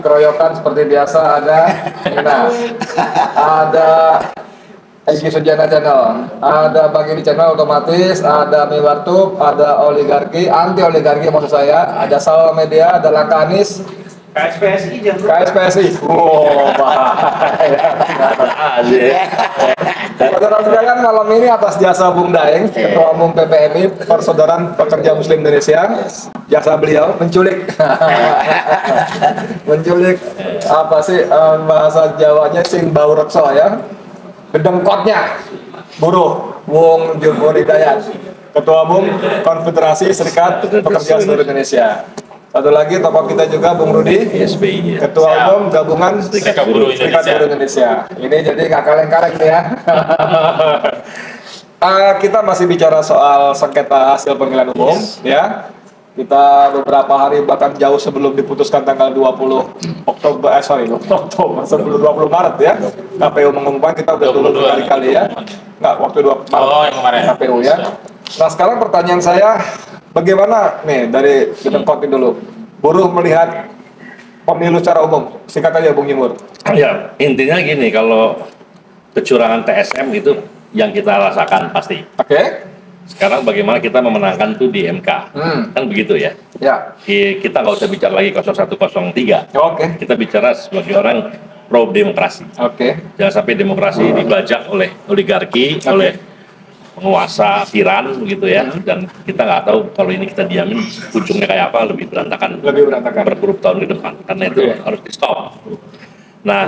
dikeroyokan seperti biasa ada Nina, ada Egi Sujana Channel, ada Bang Edi Channel otomatis, ada Miwartub, ada oligarki, anti oligarki maksud saya, ada Sawa Media, ada Lakanis, KSPSI jangan lupa. KSPSI. Oh, bahaya. Saudara sekalian, malam ini atas jasa Bung Daeng, Ketua Umum PPMI, Persaudaraan Pekerja Muslim Indonesia, jasa beliau menculik, menculik apa sih bahasa Jawanya sing bau rekso ya, gedengkotnya buruh Wong Jumhur Hidayat, Ketua Umum Konfederasi Serikat Pekerja Seluruh Indonesia. Satu lagi tokoh kita juga Bung Rudi, SBI, Ketua Umum Gabungan Serikat Buruh Indonesia. Ini jadi kakak lengkarek ya. Kita masih bicara soal sengketa hasil pemilihan umum, ya. Kita beberapa hari bahkan jauh sebelum diputuskan tanggal 20 Oktober, sebelum 20 Maret ya. KPU mengumumkan kita udah dulu berkali-kali ya. Enggak, waktu 2 Maret yang kemarin. KPU ya. Nah sekarang pertanyaan saya, bagaimana nih dari Gedengkot dulu, buruh melihat pemilu secara umum? Singkat aja Bung Jimur. Ya, intinya gini, kalau kecurangan TSM itu yang kita rasakan pasti. Oke. Sekarang bagaimana kita memenangkan itu di MK, kan begitu ya? Ya. Kita nggak usah bicara lagi 0103. Oke. Kita bicara sebagai orang pro demokrasi. Oke. Jangan sampai demokrasi dibajak oleh oligarki, oleh penguasa tiran gitu ya. Dan kita nggak tahu kalau ini kita diamin ujungnya kayak apa, lebih berantakan berpuluh tahun ke depan. Karena itu harus di stop. Nah,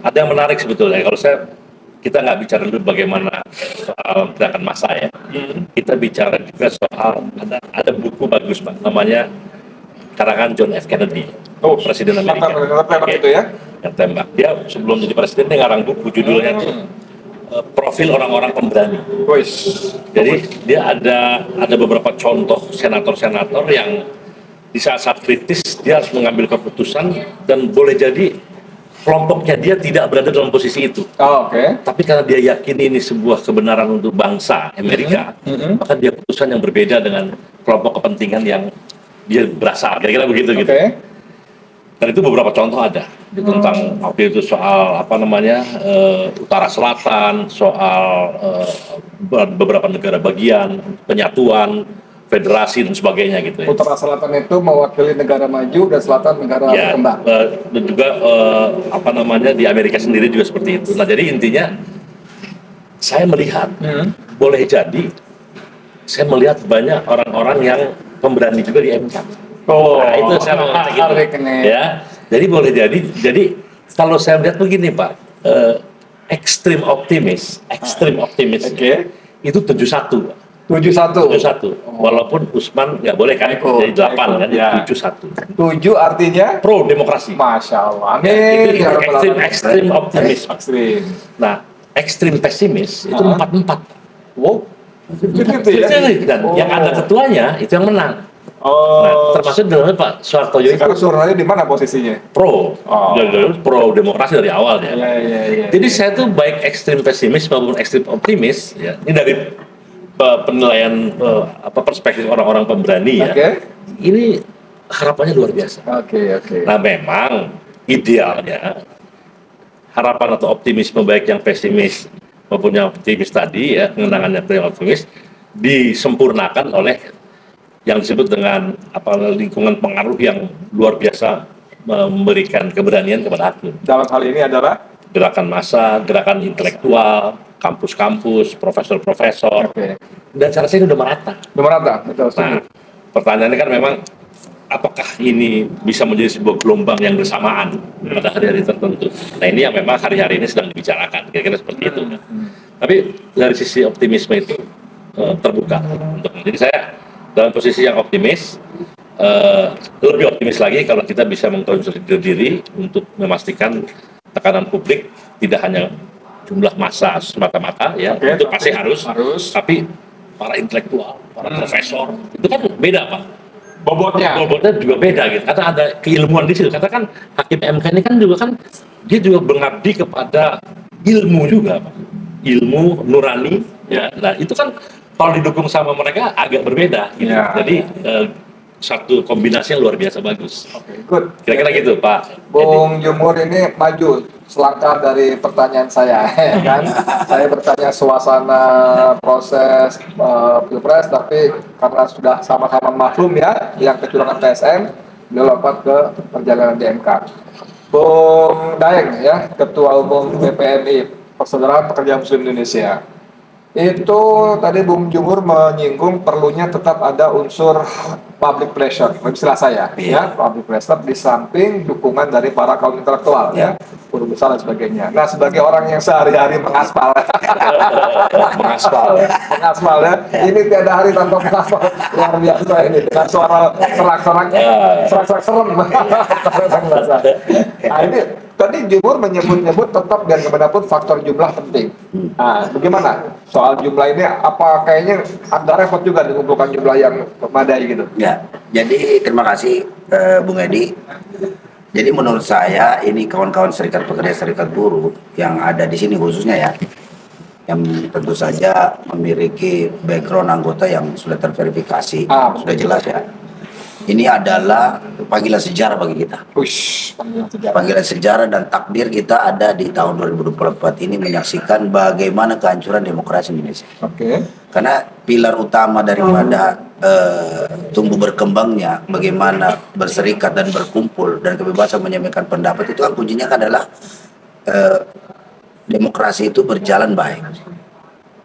ada yang menarik sebetulnya kalau kita nggak bicara dulu bagaimana soal gerakan massa ya. Kita bicara juga soal ada buku bagus Pak, namanya karangan John F. Kennedy, Presiden Amerika. Itu ya? Yang tembak. Dia sebelum jadi presiden dia ngarang buku judulnya itu Profil Orang-orang Pemberani. Jadi dia ada beberapa contoh senator-senator yang di saat-saat kritis dia harus mengambil keputusan dan boleh jadi kelompoknya dia tidak berada dalam posisi itu. Oke. Tapi karena dia yakin ini sebuah kebenaran untuk bangsa Amerika, maka dia putusan yang berbeda dengan kelompok kepentingan yang dia berasal. Kira-kira begitu gitu. Dan itu beberapa contoh ada tentang waktu itu soal utara selatan, soal beberapa negara bagian, penyatuan, federasi dan sebagainya gitu ya. Utara selatan itu mewakili negara maju dan selatan negara berkembang. Dan juga di Amerika sendiri juga seperti itu. Nah jadi intinya saya melihat boleh jadi saya melihat banyak orang-orang yang pemberani juga di MK. Nah, itu saya mau cek gitu. Ya. Jadi boleh jadi kalau saya melihat begini Pak, ekstrim optimis itu 71. 71. Walaupun Usman nggak boleh kan, jadi 8 kan, jadi 71. 7 artinya pro demokrasi. Masya Allah. Amin. Itu ekstrim optimis. Nah, ekstrim pesimis itu 44. Wow. Dan yang ada ketuanya itu yang menang. Nah, termasuk dalamnya Pak Soehartojo itu. Sekarang Soehartojo di mana posisinya? Pro demokrasi dari awal ya. Jadi saya tuh baik ekstrim pesimis maupun ekstrim optimis ya. Ini dari penilaian perspektif orang-orang pemberani ya. Ini harapannya luar biasa. Nah memang idealnya harapan atau optimisme baik yang pesimis maupun yang optimis tadi ya, kemenangannya yang optimis disempurnakan oleh yang disebut dengan lingkungan pengaruh yang luar biasa memberikan keberanian kepada hakim. Dalam hal ini adalah gerakan massa, gerakan intelektual, kampus-kampus, profesor-profesor, dan saya rasa ini udah merata. Betul. Nah, pertanyaannya kan memang apakah ini bisa menjadi sebuah gelombang yang bersamaan pada hari-hari tertentu? Nah ini yang memang hari-hari ini sedang dibicarakan, kira-kira seperti itu. Tapi dari sisi optimisme itu terbuka. Jadi saya dalam posisi yang optimis, lebih optimis lagi kalau kita bisa mengkonsolidasi diri untuk memastikan tekanan publik tidak hanya jumlah massa semata-mata ya, itu pasti harus, tapi para intelektual, para profesor itu kan beda Pak. Bobotnya juga beda gitu. Karena ada keilmuan di situ. Katakan hakim MK ini kan dia juga mengabdi kepada ilmu juga Pak. Ilmu nurani ya. Nah, itu kan kalau didukung sama mereka agak berbeda gitu. Jadi satu kombinasi yang luar biasa bagus. Oke, good. Kira-kira gitu Pak Bung Jumur ini maju selangkah dari pertanyaan saya, ya kan? Saya bertanya suasana proses pilpres, tapi karena sudah sama-sama maklum ya, yang kecurangan PSM, beliau lompat ke perjalanan di MK. Bung Daeng ya, Ketua Umum BPMI, Persaudaraan Pekerja Muslim Indonesia. Itu tadi Bung Jumur menyinggung perlunya tetap ada unsur public pressure, istilah saya, ya, public pressure di samping dukungan dari para kaum intelektual, ya, guru besar dan sebagainya. Nah, sebagai orang yang sehari-hari mengaspal, mengaspal ya, ini tiada hari tanpa mengaspal, luar biasa ini dengan suara serak-serak serem. Nah, ini tadi Jumur menyebut tetap dan kemanapun faktor jumlah penting. Nah, bagaimana soal jumlah ini? Apa kayaknya ada repot juga mengumpulkan jumlah yang memadai gitu? Ya, jadi terima kasih Bung Edi. Jadi menurut saya ini kawan-kawan serikat pekerja serikat buruh yang ada di sini khususnya ya, yang tentu saja memiliki background anggota yang sudah terverifikasi, sudah jelas ya. Ini adalah panggilan sejarah bagi kita. Panggilan sejarah dan takdir kita ada di tahun 2024 ini menyaksikan bagaimana kehancuran demokrasi Indonesia. Karena pilar utama daripada tumbuh berkembangnya, bagaimana berserikat dan berkumpul dan kebebasan menyampaikan pendapat itu kan kuncinya adalah demokrasi itu berjalan baik.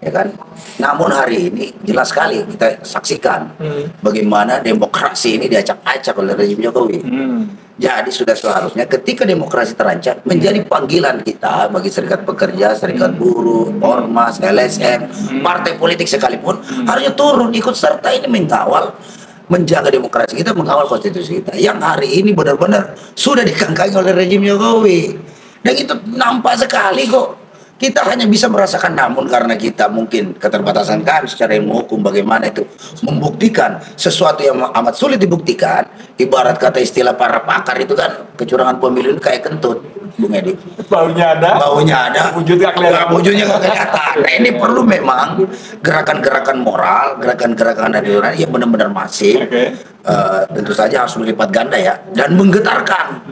Ya kan? Namun hari ini jelas sekali kita saksikan bagaimana demokrasi ini diacak-acak oleh rezim Jokowi. Jadi sudah seharusnya ketika demokrasi terancam menjadi panggilan kita bagi serikat pekerja, serikat buruh, ormas, LSM, partai politik sekalipun harusnya turun ikut serta ini mengawal, menjaga demokrasi kita, mengawal konstitusi kita yang hari ini benar-benar sudah dikangkangi oleh rezim Jokowi. Dan itu nampak sekali kok. Kita hanya bisa merasakan, namun karena kita mungkin keterbatasan kami secara ilmu hukum bagaimana itu membuktikan sesuatu yang amat sulit dibuktikan. Ibarat kata istilah para pakar itu kan kecurangan pemilu kayak kentut, Bung Edi. Baunya ada, wujudnya kelihatan. Wujudnya nggak kelihatan. Nah, ini perlu memang gerakan-gerakan moral, gerakan-gerakan nasional yang benar-benar masif. Tentu saja harus berlipat ganda ya, dan menggetarkan.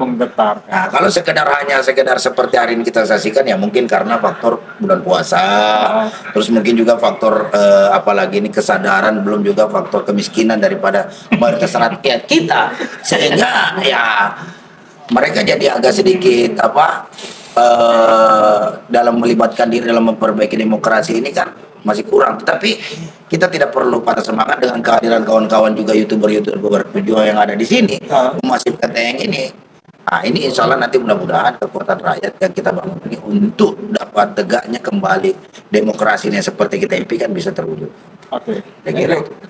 Nah, kalau sekedar seperti hari ini kita saksikan ya mungkin karena faktor bulan puasa, terus mungkin juga faktor apalagi ini kesadaran, belum juga faktor kemiskinan daripada mayoritas rakyat kita, sehingga ya mereka jadi agak sedikit dalam melibatkan diri dalam memperbaiki demokrasi ini kan masih kurang. Tetapi kita tidak perlu patah semangat dengan kehadiran kawan-kawan juga youtuber yang ada di sini memasifkan yang ini. Nah, ini insya Allah nanti mudah-mudahan kekuatan rakyat yang kita bangun ini untuk dapat tegaknya kembali demokrasi ini seperti kita impikan bisa terwujud. Jadi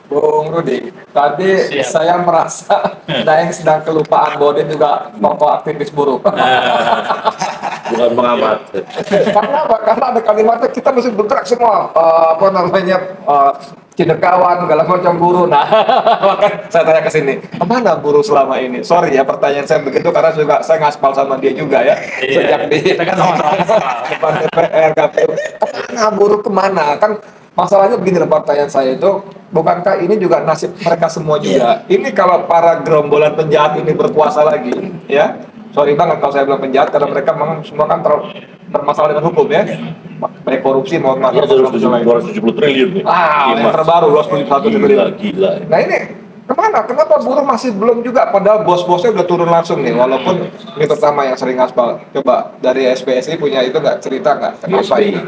Bung Rudi, tadi saya merasa Daeng sedang kelupaan bahwa dia juga tokoh aktivis buruh. Bukan pengamat. Karena apa? Karena ada kalimatnya kita mesti bergerak semua, cinderkawan, segala macam buruh. Nah, maka saya tanya ke sini, kemana buruh selama ini? Sorry ya, pertanyaan saya begitu karena juga saya ngaspal sama dia juga ya. Sejak di depan DPR, KPU, kemana buruh kemana? Kan masalahnya begini loh, pertanyaan saya itu, bukankah ini juga nasib mereka semua juga? Ini kalau para gerombolan penjahat ini berkuasa lagi, ya, sorry banget kalau saya bilang penjahat, karena mereka memang semua kan bermasalah dengan hukum ya, baik korupsi maupun masalah 270 triliun. yang terbaru 271 triliun. Gila. Nah ini kemana? Kenapa buruh masih belum juga? Padahal bos-bosnya udah turun langsung nih, walaupun ini terutama yang sering aspal. Coba dari SPSI punya itu nggak, cerita nggak? Kenapa ini?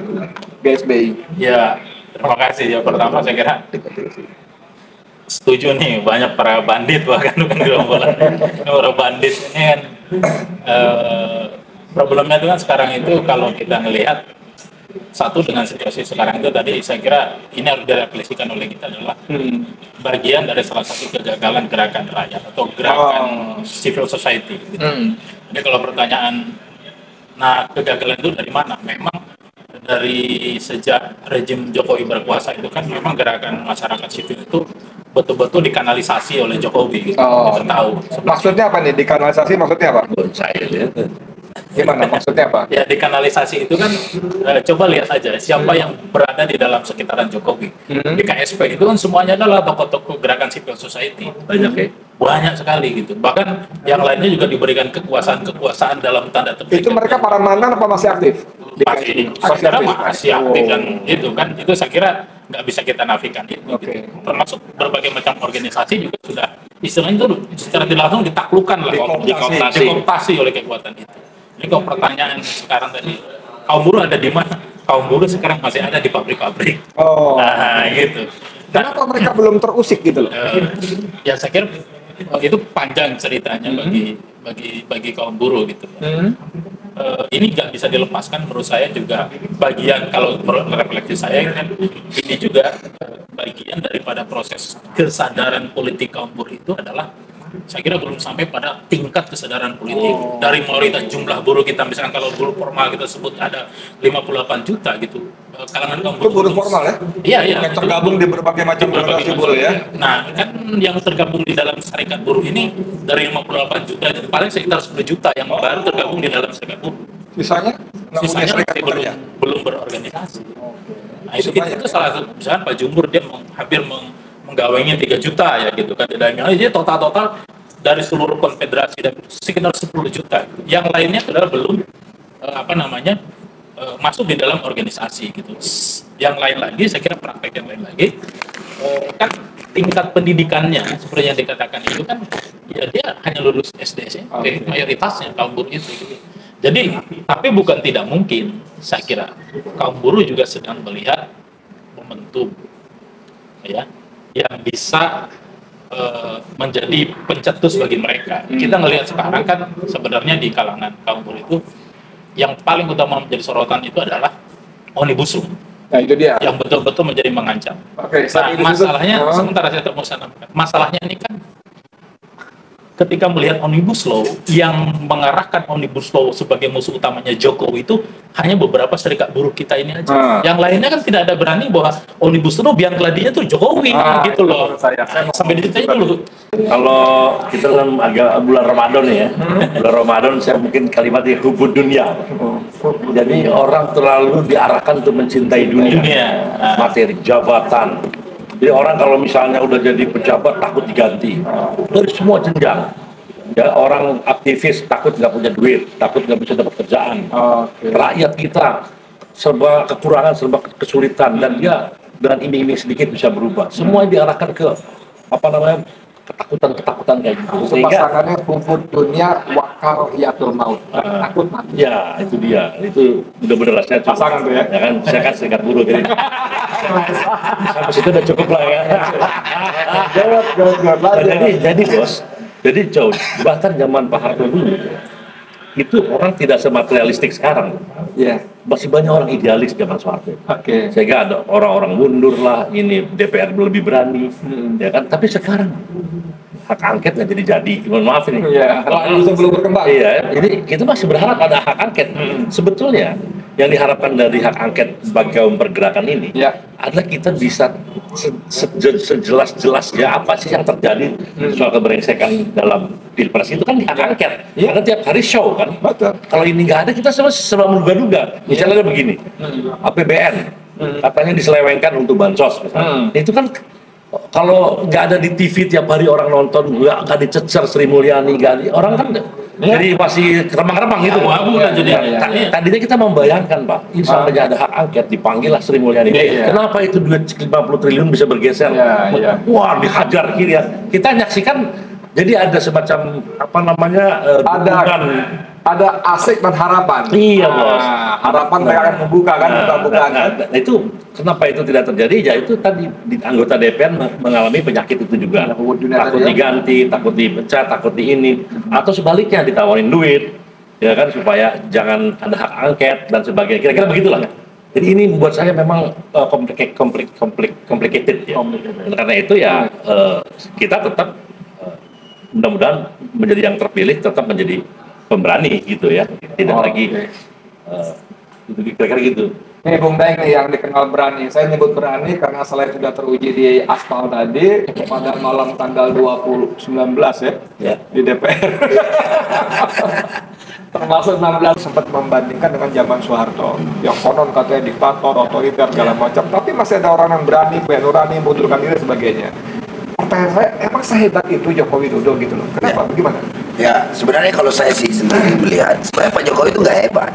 GSBI. Ya, terima kasih. Ya, pertama saya kira setuju nih, banyak para bandit bahkan bukan gerombolan. Para bandit ini kan problemnya itu kan sekarang itu kalau kita ngelihat satu dengan situasi sekarang itu tadi saya kira ini harus direfleksikan oleh kita adalah bagian dari salah satu kegagalan gerakan rakyat atau gerakan civil society gitu. Jadi kalau pertanyaan, nah kegagalan itu dari mana? Memang dari sejak rejim Jokowi berkuasa itu kan memang gerakan masyarakat sipil itu betul-betul dikanalisasi oleh Jokowi gitu. Kita tahu. Maksudnya apa nih dikanalisasi? Maksudnya apa? Bonsai ya. Gimana maksudnya apa? Ya di kanalisasi itu kan coba lihat aja siapa yang berada di dalam sekitaran Jokowi. Di KSP itu kan semuanya adalah tokoh-tokoh gerakan civil society. Banyak ya. Banyak sekali gitu. Bahkan yang lainnya juga diberikan kekuasaan dalam tanda petik. Itu mereka para mantan apa masih aktif? Masih aktif dan itu kan itu saya kira nggak bisa kita nafikan itu. Oke. Gitu. Termasuk berbagai macam organisasi juga sudah istilahnya itu secara tidak langsung ditaklukkan lah, dikooptasi oleh kekuatan itu. Jadi kalau pertanyaan sekarang tadi kaum buruh ada di mana? Kaum buruh sekarang masih ada di pabrik-pabrik. Oh. Nah, gitu. Kenapa mereka belum terusik gitu loh? Ya saya kira itu panjang ceritanya bagi kaum buruh gitu. Ini nggak bisa dilepaskan menurut saya juga bagian kalau refleksi saya kan ini juga bagian daripada proses kesadaran politik kaum buruh itu adalah saya kira belum sampai pada tingkat kesadaran politik dari mayoritas jumlah buruh kita misalkan kalau buruh formal kita sebut ada 58 juta gitu kalangan kaum Itu buruh formal ya? Iya. Yang tergabung di berbagai macam organisasi buruh ya? Nah, kan yang tergabung di dalam serikat buruh ini dari 58 juta itu paling sekitar 10 juta yang baru tergabung di dalam serikat buruh. Sisanya? Sisanya masih belum berorganisasi. Nah, itu salah satu, misalkan Pak Jumur dia hampir menggawengi 3 juta ya gitu kan. Dia total dari seluruh konfederasi dan sekitar 10 juta. Yang lainnya adalah belum masuk di dalam organisasi gitu. Yang lain lagi, saya kira praktek yang lain lagi, kan tingkat pendidikannya seperti yang dikatakan itu kan, ya dia hanya lulus SD SMP, mayoritasnya kaum buruh itu. Gitu. Jadi, tapi bukan tidak mungkin, saya kira kaum buruh juga sedang melihat momentum, ya, yang bisa menjadi pencetus bagi mereka. Kita ngelihat sekarang kan sebenarnya di kalangan kaum buruh itu yang paling utama menjadi sorotan itu adalah Omnibus Law. Nah itu dia. Yang betul-betul menjadi mengancam. Oke, Nah, masalahnya, sementara saya mau sampaikan, masalahnya ini kan ketika melihat Omnibus Law, yang mengarahkan Omnibus Law sebagai musuh utamanya Jokowi itu hanya beberapa serikat buruh kita ini aja. Yang lainnya kan tidak ada berani bahwa Omnibus Law biang keladinya tuh Jokowi gitu loh. Sampai di situ dulu. Kalau kita dalam agak bulan Ramadan ya, bulan Ramadan saya mungkin kalimatnya hubud dunia. Jadi orang terlalu diarahkan untuk mencintai dunia. Materi, jabatan. Jadi orang kalau misalnya udah jadi pejabat takut diganti dari semua jenjang. Ya, orang aktivis takut nggak punya duit, takut nggak bisa dapat kerjaan. Rakyat kita serba kekurangan, serba kesulitan, dan dia dengan iming-iming sedikit bisa berubah. Semua diarahkan ke ketakutan kayak gitu. Sehingga pasangannya hubud dunia wakar yatul maut. Takut mati. ya itu dia, itu benar-benar saya Pasangan tuh ya? kan saya kan serikat buruh jadi sampai situ udah cukup lah ya. Jawab Jadi bos, jadi jauh bahkan zaman Pak Harto dulu itu orang tidak sematerialistik sekarang. Iya. Masih banyak orang idealis zaman Soeharto. Oke. Sehingga ada orang-orang mundur lah, ini DPR lebih berani, ya kan? Tapi sekarang hak angket nggak jadi. Mohon maaf ini. Iya. Lalu sebelum berkembang. Iya, ini kita masih berharap ada hak angket. Sebetulnya yang diharapkan dari hak angket bagi kaum pergerakan ini adalah kita bisa sejelas-jelasnya apa sih yang terjadi soal keberengsekan dalam pilpres itu kan di hak angket. Karena tiap hari show kan. Betul. Kalau ini nggak ada kita selalu menduga-duga. Misalnya begini, APBN katanya diselewengkan untuk bansos misalnya. Itu kan kalau nggak ada di TV tiap hari orang nonton, nggak dicecer Sri Mulyani, orang kan jadi masih remang-remang gitu. Tadinya kita membayangkan Pak, ini sampai ada hak angket dipanggil lah Sri Mulyani. Kenapa itu duit 50 triliun bisa bergeser? Wah dihajar kiri ya. Kita nyaksikan. Jadi ada semacam ada asik dan harapan. Iya bos. Harapan mereka akan membuka kan buka-bukaan. Nah, itu kenapa itu tidak terjadi? Ya itu tadi di anggota DPR mengalami penyakit itu juga. Takut diganti, takut dipecat, takut di ini, atau sebaliknya ditawarin duit, ya kan supaya jangan ada hak angket dan sebagainya. Kira-kira begitulah kan. Jadi ini membuat saya memang complicated ya. Karena itu ya kita tetap mudah-mudahan menjadi yang terpilih, tetap menjadi pemberani gitu ya, tidak lagi itu kira-kira gitu. Ini Bung Daeng nih yang dikenal berani. Saya nyebut berani karena selain sudah teruji di aspal tadi pada malam tanggal 19 ya di DPR. Pasal 16 sempat membandingkan dengan zaman Soeharto, yang konon katanya diktator, otoriter, segala macam, tapi masih ada orang yang berani, nurani, mengundurkan diri sebagainya. Pertanyaan saya, emang sehebat itu Joko Widodo gitu loh? Kenapa? Bagaimana? Ya, sebenarnya kalau saya sih sendiri melihat, sebenarnya Pak Jokowi itu nggak hebat.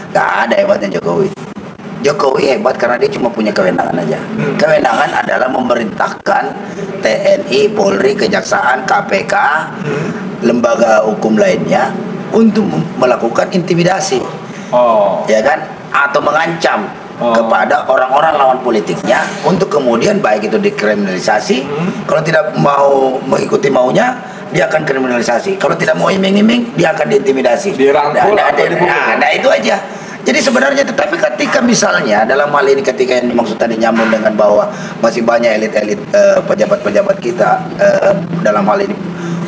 Nggak ada hebatnya Jokowi. Jokowi hebat karena dia cuma punya kewenangan aja. Kewenangan adalah memerintahkan TNI, Polri, Kejaksaan, KPK, lembaga hukum lainnya untuk melakukan intimidasi, ya kan, atau mengancam kepada orang-orang lawan politiknya untuk kemudian baik itu dikriminalisasi, kalau tidak mau mengikuti maunya dia akan kriminalisasi, kalau tidak mau iming-iming dia akan diintimidasi, dirangkul atau dipukul. Nah itu aja. Jadi sebenarnya, tetapi ketika misalnya dalam hal ini, ketika yang dimaksud tadi nyambung dengan bahwa masih banyak elit-elit pejabat-pejabat kita dalam hal ini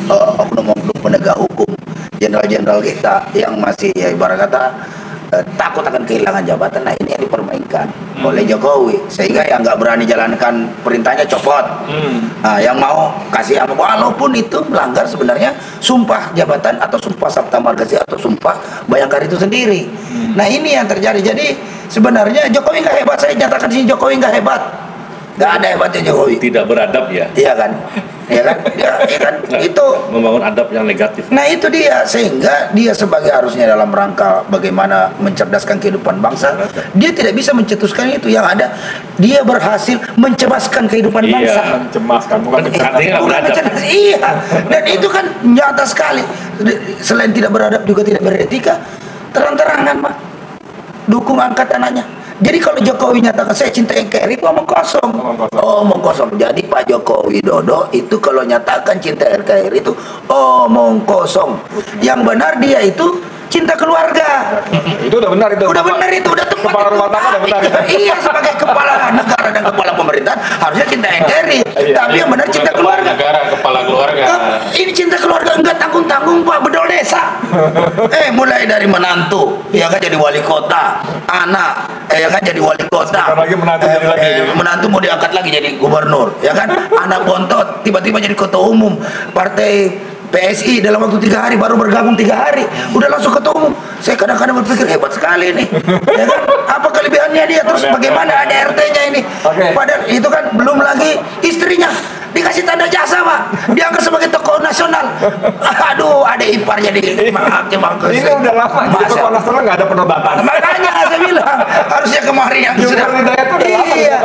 oknum-oknum penegak hukum, jenderal-jenderal kita yang masih ya, ibarat kata takut akan kehilangan jabatan. Nah ini yang dipermainkan oleh Jokowi, sehingga yang nggak berani jalankan perintahnya copot. Nah, yang mau kasih apa, walaupun itu melanggar sebenarnya sumpah jabatan atau sumpah Sabta Margasi atau sumpah Bayangkari itu sendiri. Nah ini yang terjadi. Jadi sebenarnya Jokowi nggak hebat, saya nyatakan sini Jokowi nggak hebat. Nggak ada hebatnya Jokowi. Tidak beradab ya? Iya kan? Iya kan? Ya kan? Nah, itu membangun adab yang negatif. Nah itu dia, sehingga dia sebagai harusnya dalam rangka bagaimana mencerdaskan kehidupan bangsa, dia tidak bisa mencetuskan itu. Yang ada dia berhasil mencebaskan kehidupan bangsa. Mencemaskan, bukan mencerdas. Iya, dan itu kan nyata sekali. Selain tidak beradab juga tidak beretika, terang-terangan mah dukung angkat anaknya. Jadi kalau Jokowi nyatakan saya cinta NKRI itu omong kosong. Omong kosong. Jadi Pak Joko Widodo itu kalau nyatakan cinta NKRI itu omong kosong. Yang benar dia itu cinta keluarga. Itu udah benar itu. Udah benar itu, udah tepat. Kepala rumah tangga udah benar. Iya, sebagai kepala negara dan kepala pemerintahan harusnya cinta NKRI. Tapi yang benar cinta keluarga. Negara, kepala keluarga. Ini cinta keluarga, enggak tanggung-tanggung Pak, bedol desa. Mulai dari menantu, ya kan, jadi wali kota, anak, ya kan, jadi wali kota. Lagi menantu jadi lagi. Menantu mau diangkat lagi jadi gubernur, ya kan. Anak bontot tiba-tiba jadi ketua umum partai PSI dalam waktu 3 hari, baru bergabung 3 hari udah langsung ketua umum. Saya kadang-kadang berpikir hebat sekali nih, ya kan? Apa kelebihannya dia? Terus bagaimana ADRT-nya ini? Padahal itu kan belum lagi istrinya dikasih tanda jasa, Pak, diangkat sebagai tokoh nasional. Aduh, ada iparnya di Ini udah lama jadi tokoh nasional, nggak ada perdebatan. Makanya saya bilang harusnya kemarin yang sudah iya,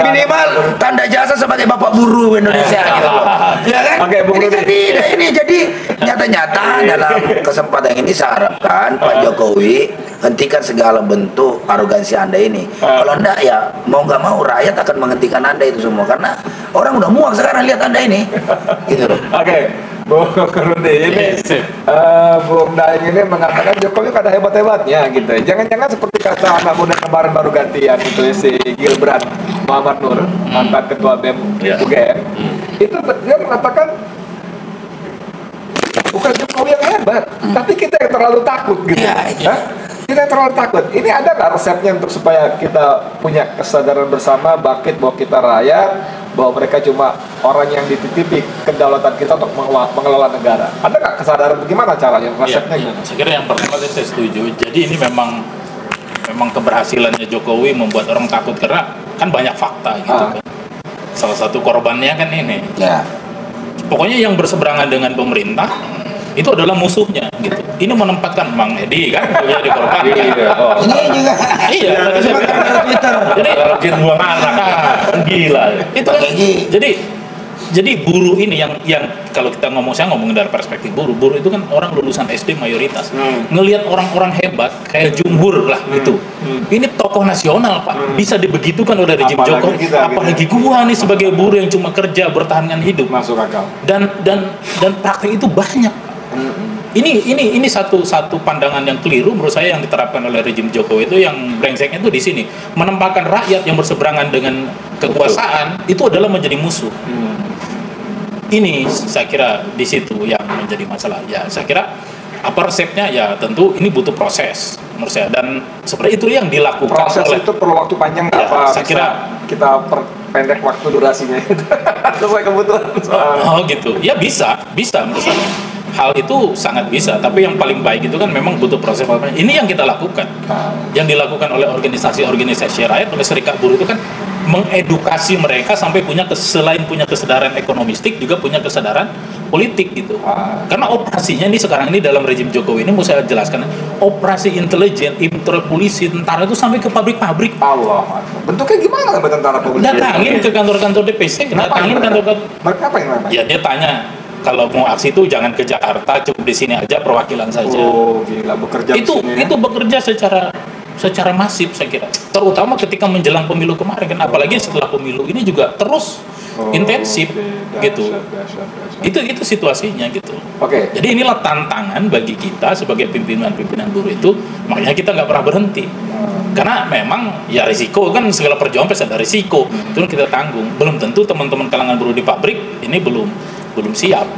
minimal tanda jasa sebagai bapak buruh Indonesia gitu loh, ya kan? Ini jadi nyata-nyata dalam kesempatan ini saya harapkan Pak Jokowi hentikan segala bentuk arogansi Anda ini. Kalau enggak ya mau nggak mau rakyat akan menghentikan Anda itu semua, karena orang udah muak sekarang lihat Anda ini gitu loh. Bung Rudi ini, Bung Daeng ini mengatakan Jokowi nggak ada hebat-hebatnya gitu. Jangan-jangan seperti kata anak muda kemarin baru gantian itu si Gilbert Muhammad Nur, mantan ketua BEM UGM, itu dia mengatakan bukan Jokowi yang hebat, tapi kita yang terlalu takut gitu. Kita yang terlalu takut. Ini ada nggak resepnya untuk supaya kita punya kesadaran bersama, bangkit bahwa kita rakyat, bahwa mereka cuma orang yang dititipi kedaulatan kita untuk mengelola negara? Ada nggak kesadaran gimana caranya? Resepnya gimana? Saya kira yang pertama saya setuju. Jadi ini memang keberhasilannya Jokowi membuat orang takut karena kan banyak fakta gitu kan. Salah satu korbannya kan ini. Pokoknya yang berseberangan dengan pemerintah itu adalah musuhnya gitu. Ini menempatkan Bang Edi kan jadi korban. Ini juga tadi saya bilang Twitter. Jadi Rajin buang anak, gila. Itu kan, jadi buruh ini yang kalau kita saya ngomongin dari perspektif buruh itu kan orang lulusan SD mayoritas. Ngelihat orang-orang hebat kayak Jumhur lah gitu. Ini tokoh nasional, Pak. Bisa dibegitukan oleh rejim Jokowi. Apalagi gua nih sebagai buruh yang cuma kerja bertahankan hidup. Masuk akal. Dan praktek itu banyak. Ini satu pandangan yang keliru menurut saya yang diterapkan oleh rejim Jokowi itu, yang brengseknya itu di sini, menempatkan rakyat yang berseberangan dengan kekuasaan itu adalah menjadi musuh. Ini saya kira di situ yang menjadi masalah. Ya, saya kira apa resepnya? Ya tentu ini butuh proses menurut saya, dan seperti itu yang dilakukan. Proses itu perlu waktu panjang nggak, Pak? Saya kira kita pendek waktu durasinya sesuai kebutuhan. Oh gitu. Ya bisa menurut saya. hal itu sangat bisa, tapi yang paling baik itu kan memang butuh proses. Ini yang kita lakukan, yang dilakukan oleh organisasi rakyat, oleh serikat buruh itu kan mengedukasi mereka sampai selain punya kesadaran ekonomistik juga punya kesadaran politik gitu. Karena operasinya ini sekarang ini dalam rezim Jokowi ini mau saya jelaskan, operasi intelijen, polisi, tentara itu sampai ke pabrik-pabrik. Allah. Bentuknya gimana tentara polisi? Datangin ke kantor-kantor DPC, datangin kantor-kantor. Mereka apa yang namanya? Ya dia tanya, kalau mau aksi itu jangan ke Jakarta, cukup di sini aja perwakilan saja. Oh, gila bekerja di sini, ya? Itu bekerja secara masif saya kira. Terutama ketika menjelang pemilu kemarin kan, apalagi setelah pemilu ini juga terus intensif gitu. Itu situasinya gitu. Oke. Jadi inilah tantangan bagi kita sebagai pimpinan buruh itu, makanya kita nggak pernah berhenti. Karena memang ya risiko kan, segala perjuangan pasti ada risiko. Itu kita tanggung. Belum tentu teman-teman kalangan buruh di pabrik ini belum siap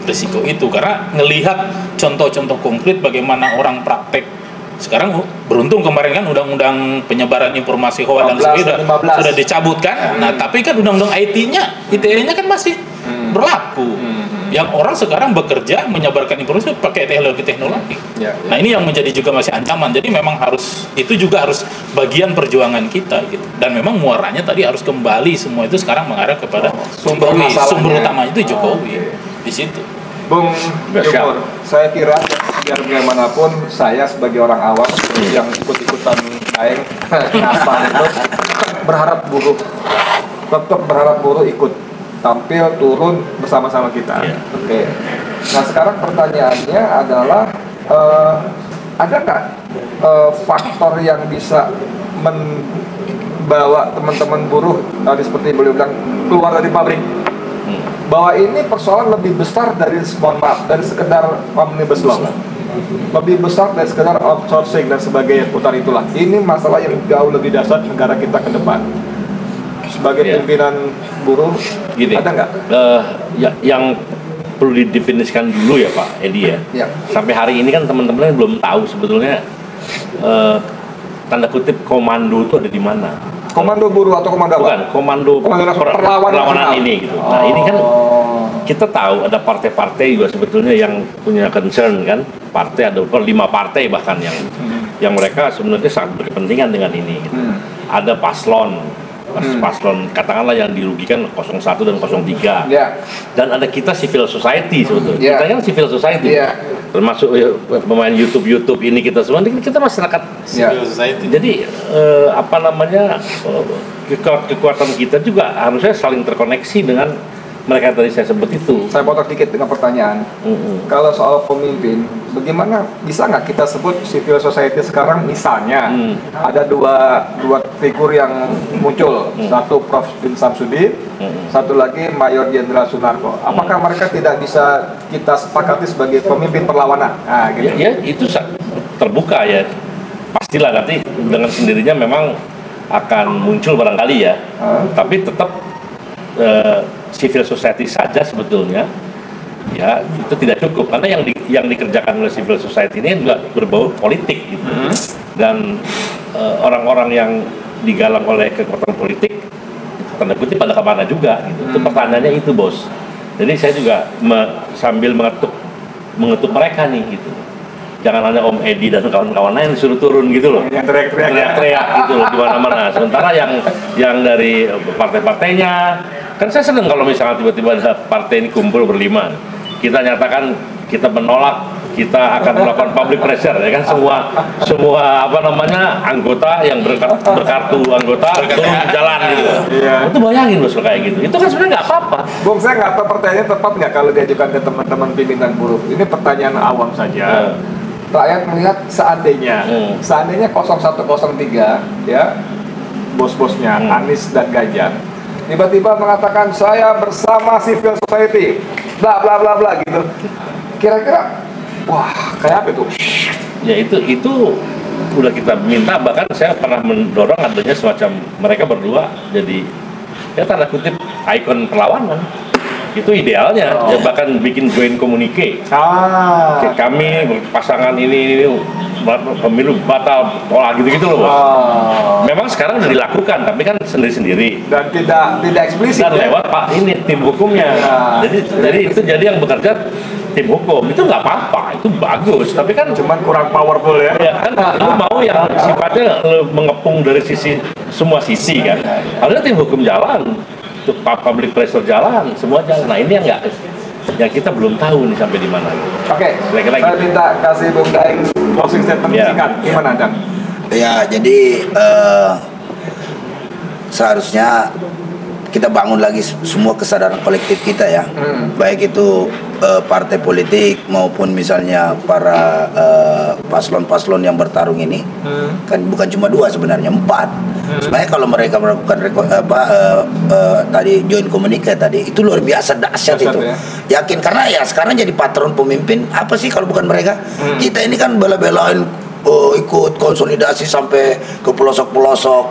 risiko itu, karena ngelihat contoh-contoh konkret bagaimana orang praktek sekarang. Beruntung kemarin kan undang-undang penyebaran informasi hoax dan sebagainya sudah dicabut kan. Nah tapi kan undang-undang ITE-nya kan masih berlaku. Yang orang sekarang bekerja menyebarkan informasi pakai teknologi. Nah ini yang menjadi juga masih ancaman. Jadi memang itu juga harus bagian perjuangan kita gitu. Dan memang muaranya tadi harus kembali semua itu sekarang mengarah kepada sumber utamanya itu Jokowi di situ. Bung Jumur, saya kira biar bagaimanapun saya sebagai orang awam yang ikut-ikutan naik ngasal itu berharap buruh ikut tampil turun bersama-sama kita. Oke. Nah sekarang pertanyaannya adalah ada nggak faktor yang bisa membawa teman-teman buruh tadi seperti beliau bilang keluar dari pabrik? Bahwa ini persoalan lebih besar dari sekedar omnibus law, lebih besar dari sekedar outsourcing dan sebagainya putar itulah. Ini masalah yang jauh lebih dasar negara kita ke depan. Sebagai pimpinan buruh, gini, ada nggak? Yang perlu didefinisikan dulu ya Pak Edi ya. Sampai hari ini kan teman-teman belum tahu sebetulnya tanda kutip komando itu ada di mana. Komando buruh atau komando apa? Bukan, komando perlawanan ini gitu. Nah ini kan kita tahu ada partai-partai juga sebetulnya yang punya concern kan. Partai ada 5 partai bahkan yang mereka sebenarnya sangat berkepentingan dengan ini gitu. Ada paslon katakanlah yang dirugikan 01 dan 03. Dan ada kita civil society sebetulnya. Kita kan civil society. Termasuk pemain YouTube ini kita semua, kita masyarakat civil society. Jadi kekuatan kita juga harusnya saling terkoneksi dengan mereka tadi saya sebut itu. Saya potong dikit dengan pertanyaan. Kalau soal pemimpin, bagaimana bisa nggak kita sebut civil society sekarang misalnya ada dua figur yang muncul, satu Prof. Din Samsudin, satu lagi Mayor Jenderal Sunarko. Apakah mereka tidak bisa kita sepakati sebagai pemimpin perlawanan? Nah, gitu. Ya itu terbuka ya. Pastilah nanti dengan sendirinya memang akan muncul barangkali ya. Tapi tetap civil society saja sebetulnya ya itu tidak cukup, karena yang dikerjakan oleh civil society ini juga berbau politik gitu. Dan orang-orang yang digalang oleh kekuatan politik tanda kutip pada kemana juga gitu. Itu pertanyaannya itu bos. Jadi saya juga sambil mengetuk mereka nih gitu. Jangan hanya Om Edi dan kawan-kawan lain disuruh turun gitu loh, yang teriak-teriak gitu loh di mana-mana. Sementara yang dari partai-partainya, kan saya senang kalau misalnya tiba-tiba ada partai ini kumpul berlima, kita nyatakan kita menolak, kita akan melakukan public pressure ya kan, semua anggota yang berkartu anggota turun ke jalan gitu. Itu bayangin bos kayak gitu. Itu kan sebenarnya nggak apa-apa. Bung, saya nggak tahu pertanyaannya tepat nggak kalau diajukan ke teman-teman pimpinan buruh. Ini pertanyaan awam saja. Rakyat melihat seandainya 0103 ya bos-bosnya Anies dan Ganjar tiba-tiba mengatakan saya bersama civil society bla bla bla bla gitu, kira-kira wah kayak apa itu? Ya itu udah kita minta, bahkan saya pernah mendorong adanya semacam mereka berdua jadi ya tanda kutip ikon perlawanan. Itu idealnya, ya bahkan bikin joint communique. Kami pasangan ini pemilu batal, gitu loh bos. Memang sekarang udah dilakukan, tapi kan sendiri-sendiri. Dan tidak eksplisit. Dan lewat Pak ini tim hukumnya. Jadi yang bekerja tim hukum itu nggak apa-apa, itu bagus. Tapi kan Cuman kurang powerful ya. ya kan lu mau yang sifatnya lu mengepung dari semua sisi kan. Harusnya tim hukum jalan, public pressure jalan, semua jalan. Nah ini yang kita belum tahu nih sampai di mana. Oke, Lagi-lagi. saya minta kasih Bung Daeng closing statement Ya. singkat. Gimana, Dan? Ya, jadi seharusnya kita bangun lagi semua kesadaran kolektif kita ya, baik itu partai politik maupun misalnya para paslon-paslon yang bertarung ini, kan bukan cuma 2 sebenarnya, 4. Sebenarnya kalau mereka melakukan tadi joint communicate tadi itu luar biasa dahsyat itu. Ya. Yakin karena ya sekarang jadi patron pemimpin apa sih kalau bukan mereka? Kita ini kan bela-belain ikut konsolidasi sampai ke pelosok-pelosok,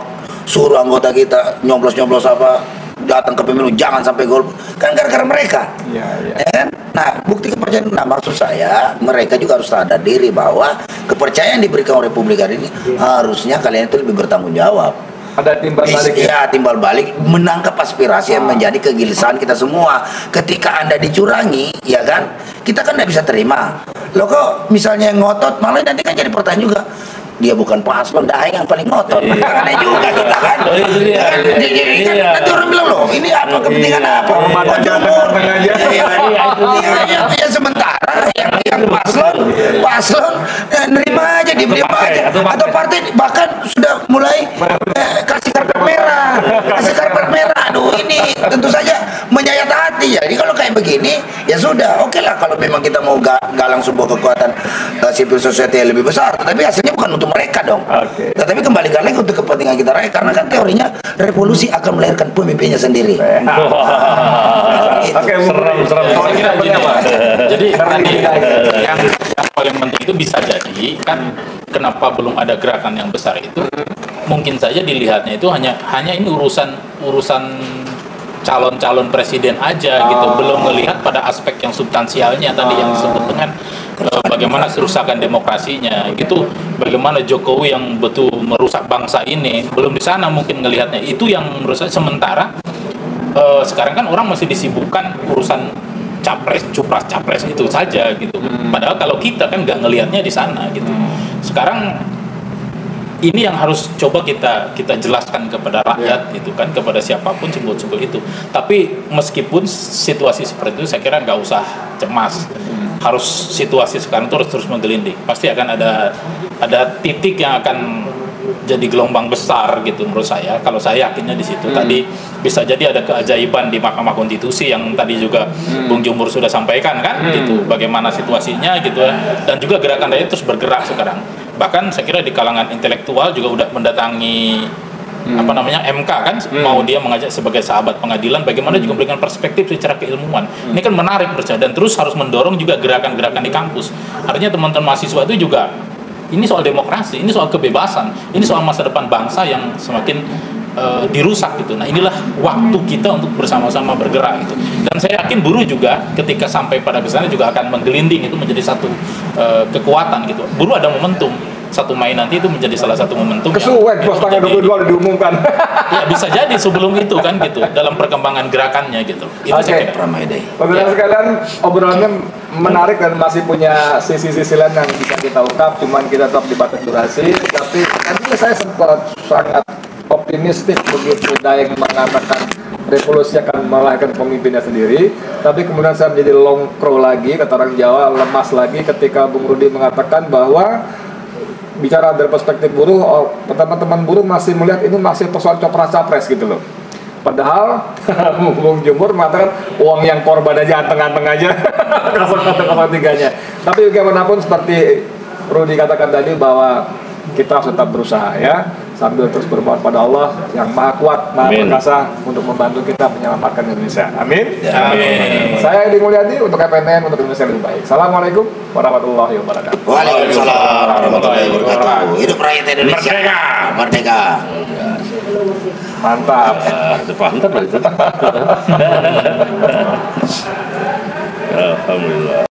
suruh anggota kita nyoblos-nyoblos apa, datang ke pemilu jangan sampai gol, kan gara-gara mereka. Iya. Ya kan? Nah, bukti kepercayaan. Nah, maksud saya mereka juga harus sadar diri bahwa kepercayaan yang diberikan oleh Republik hari ini harusnya kalian itu lebih bertanggung jawab. Ada timbal balik ya. Ya, timbal balik menangkap aspirasi yang menjadi kegelisahan kita semua. Ketika Anda dicurangi, ya kan, kita kan tidak bisa terima. Loh kok misalnya yang ngotot, malah nanti kan jadi pertanyaan juga. Dia bukan paslon, Daeng yang paling ngotot. Aneh juga kita kan. Oh, itu dia. Ya kan? Jadi kan nanti orang bilang loh, ini apa kepentingan apa? Hormat aja, Jumur. tenang aja. Ya, sementara yang paslon nerima aja, diberi aja. Atau partai bahkan sudah mulai kasih karpet merah. Aduh, ini tentu saja menyayat hati ya. Jadi kalau kayak begini, ya sudah, oke lah kalau memang kita mau galang sebuah kekuatan civil society yang lebih besar, tapi hasilnya bukan untuk mereka dong. Oke. Tetapi kembalikan lagi untuk kepentingan kita rakyat, karena kan teorinya revolusi akan melahirkan pemimpinnya sendiri. Oke, Serem. Saya kira gini, Apa? jadi tadi yang paling penting itu bisa jadi kan kenapa belum ada gerakan yang besar itu mungkin saja dilihatnya itu hanya ini urusan calon-calon presiden aja gitu, belum melihat pada aspek yang substansialnya tadi yang disebut dengan bagaimana kerusakan demokrasinya gitu, bagaimana Jokowi yang betul merusak bangsa ini, belum di sana mungkin ngelihatnya. Itu yang menurut saya sementara sekarang kan orang masih disibukkan urusan capres itu saja gitu. Padahal kalau kita kan nggak ngelihatnya di sana gitu. Sekarang ini yang harus coba kita jelaskan kepada rakyat gitu kan, kepada siapapun simbol-simbol itu. Tapi meskipun situasi seperti itu saya kira nggak usah cemas. Harus situasi sekarang itu harus terus menggelinding. Pasti akan ada titik yang akan jadi gelombang besar gitu menurut saya. Kalau saya yakinnya di situ. Tadi bisa jadi ada keajaiban di Mahkamah Konstitusi yang tadi juga Bung Jumur sudah sampaikan kan gitu. Bagaimana situasinya gitu, dan juga gerakan rakyat terus bergerak sekarang. Bahkan saya kira di kalangan intelektual juga udah mendatangi MK kan, mau dia mengajak sebagai sahabat pengadilan, bagaimana juga memberikan perspektif secara keilmuan. Ini kan menarik percaya, dan terus harus mendorong juga gerakan-gerakan di kampus. Artinya teman-teman mahasiswa itu juga, ini soal demokrasi, ini soal kebebasan, ini soal masa depan bangsa yang semakin dirusak gitu. Nah, inilah waktu kita untuk bersama-sama bergerak gitu. Dan saya yakin buruh juga ketika sampai pada kesana juga akan menggelinding, itu menjadi satu kekuatan gitu. Buruh ada momentum. 1 Mei nanti itu menjadi salah satu momentum. Kesuwen pas tanggal 22 udah diumumkan. Ya bisa jadi sebelum itu kan gitu, dalam perkembangan gerakannya gitu. Itu saya kira. Pramai Day. Pemirsa sekalian, obrolannya menarik dan masih punya sisi-sisi lain yang bisa kita ungkap. Cuman kita tetap dibatasi durasi. Tapi tadi saya sempat sangat optimistik begitu Daeng mengatakan revolusi akan melahirkan pemimpinnya sendiri. Tapi kemudian saya menjadi longkro lagi, kata orang Jawa, lemas lagi ketika Bung Rudi mengatakan bahwa bicara dari perspektif buruh, teman-teman buruh masih melihat ini masih persoalan copras-capres gitu loh. Padahal Bung Jumur mengatakan uang yang korban aja anteng-anteng aja 0,3-nya. Tapi bagaimanapun seperti Rudi katakan tadi bahwa kita harus tetap berusaha ya, sambil terus berbuat pada Allah yang Maha Kuat, Maha Perkasa untuk membantu kita menyelamatkan Indonesia. Amin. Amin. Saya Edi Mulyadi untuk KPNN, untuk Indonesia lebih baik. Assalamualaikum warahmatullahi wabarakatuh. Waalaikumsalam warahmatullahi wabarakatuh. Hidup rakyat Indonesia. Merdeka. Mantap. Mantap lah itu. Alhamdulillah.